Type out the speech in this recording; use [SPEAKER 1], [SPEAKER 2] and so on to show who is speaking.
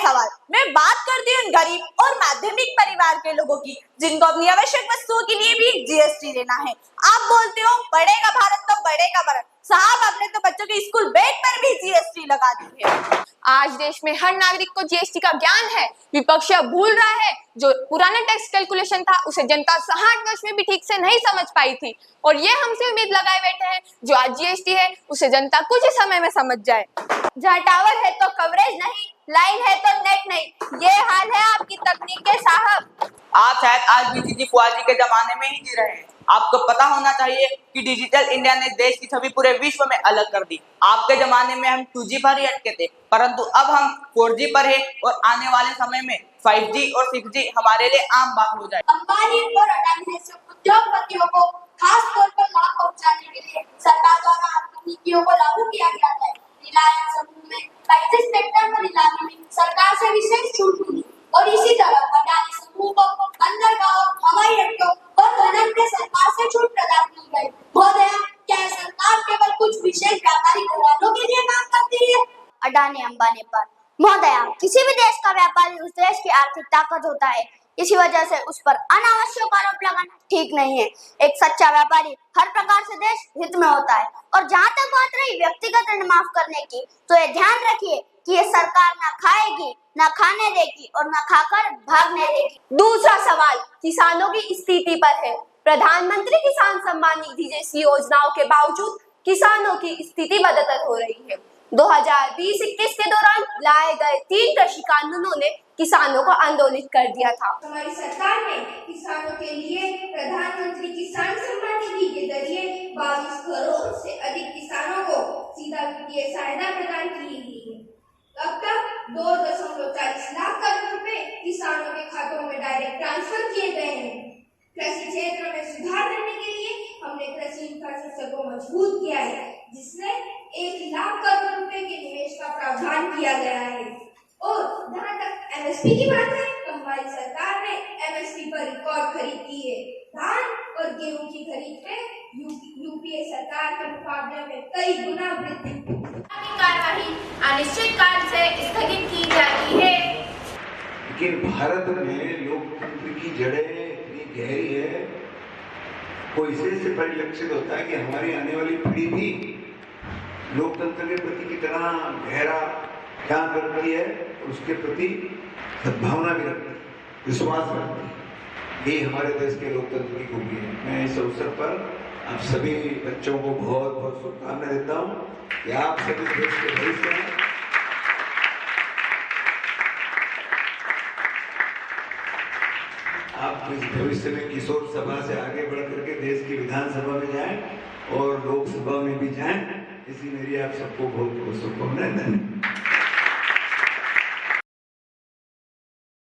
[SPEAKER 1] सवाल, मैं बात करती हूँ गरीब और माध्यमिक परिवार के लोगों की, जिनको अपनी आवश्यक वस्तुओं के लिए भी जीएसटी देना है। आप बोलते हो बढ़ेगा भारत तो बढ़ेगा भारत, साहब आपने तो बच्चों के स्कूल बैग पर भी जीएसटी लगा दी है।
[SPEAKER 2] आज देश में हर नागरिक को जीएसटी का ज्ञान है। विपक्ष यह भूल रहा है जो पुराना टैक्स कैलकुलेशन था उसे जनता 60 वर्ष में भी ठीक से नहीं समझ पाई थी, और ये हमसे उम्मीद लगाए बैठे हैं जो आज जीएसटी है उसे जनता कुछ ही समय में समझ जाए।
[SPEAKER 1] जहाँ टावर है तो कवरेज नहीं, लाइन है तो नेट नहीं, ये हाल है आपकी तकनीक के साहब।
[SPEAKER 3] आप शायद आज भी जीजी फुआ जी के जमाने में ही जी रहे हैं। आपको पता होना चाहिए कि डिजिटल इंडिया ने देश की छवि पूरे विश्व में अलग कर दी। आपके जमाने में हम 2G पर ही अटके थे, परंतु अब हम 4G पर है और आने वाले समय में 5G और 6G हमारे लिए आम बात हो जाए।
[SPEAKER 4] अंबानी और अडानी जैसे उद्योगपतियों को खास तौर पर लाभ पहुंचाने के लिए सरकार द्वारा अपनी नीतियों को लागू किया गया है। रिलायंस समूह में 35 सेक्टर पर नीलामी में सरकार से विशेष छूट मिली, और इसी तरह अडानी समूह को बंदरगाहों, हवाई अड्डों और खनन में सरकार से छूट प्रदान की गई। महोदय, क्या सरकार केवल कुछ विशेष व्यापारी घरानों के लिए काम करती है?
[SPEAKER 5] अडानी अंबानी पर महोदय, किसी भी देश का व्यापारी उस देश की आर्थिक ताकत होता है, इसी वजह से उस पर अनावश्यक आरोप लगाना ठीक नहीं है। एक सच्चा व्यापारी हर प्रकार से देश हित में होता है। और जहाँ तक बात रही व्यक्तिगत ऋण माफ करने की, तो ये ध्यान रखिए कि ये सरकार ना खाएगी, ना खाने देगी और ना खाकर भागने देगी।
[SPEAKER 2] दूसरा सवाल किसानों की स्थिति पर है। प्रधानमंत्री किसान सम्मान निधि जैसी योजनाओं के बावजूद किसानों की स्थिति बदतर हो रही है। 2020-21 के दौरान लाए गए 3 कृषि कानूनों ने किसानों को आंदोलित कर दिया था।
[SPEAKER 4] हमारी सरकार ने किसानों के लिए प्रधानमंत्री किसान सम्मान निधि के जरिए 22 करोड़ से अधिक किसानों को सीधा वित्तीय सहायता प्रदान की है। अब तक 2.40 लाख करोड़ रुपए किसानों के खातों में डायरेक्ट ट्रांसफर किए गए हैं। कृषि क्षेत्र में सुधार करने के लिए हमने कृषि इंफ्रास्ट्रक्चर को मजबूत किया है, जिसमें 1 लाख करोड़ रुपए के निवेश का प्रावधान किया गया है। और जहाँ तक एमएसपी की बात है, तो हमारी सरकार ने एमएसपी पर रिकॉर्ड खरीद की है। धान और गेहूं की खरीद में यूपीए सरकार के मुकाबले में कई गुना वृद्धि।
[SPEAKER 1] कार्यवाही अनिश्चित काल से स्थगित की जाती है।
[SPEAKER 6] लेकिन भारत में लोकतंत्र की जड़ें इतनी गहरी है, वो इससे परिलक्षित होता है कि हमारी आने वाली पीढ़ी भी लोकतंत्र के प्रति कितना गहरा क्या करती है और उसके प्रति सद्भावना भी रखती है, विश्वास रखती है। ये हमारे देश के लोकतंत्र की खूबी है। मैं इस अवसर पर आप सभी बच्चों को बहुत बहुत शुभकामनाएं देता हूँ कि आप सभी देश के भविष्य हैं। आप इस भविष्य में किशोर सभा से आगे बढ़ करके देश की विधानसभा में जाएं और लोकसभा में भी जाएं। इसी मेरी आप सबको बहुत बहुत शुभकामनाएं। धन्यवाद।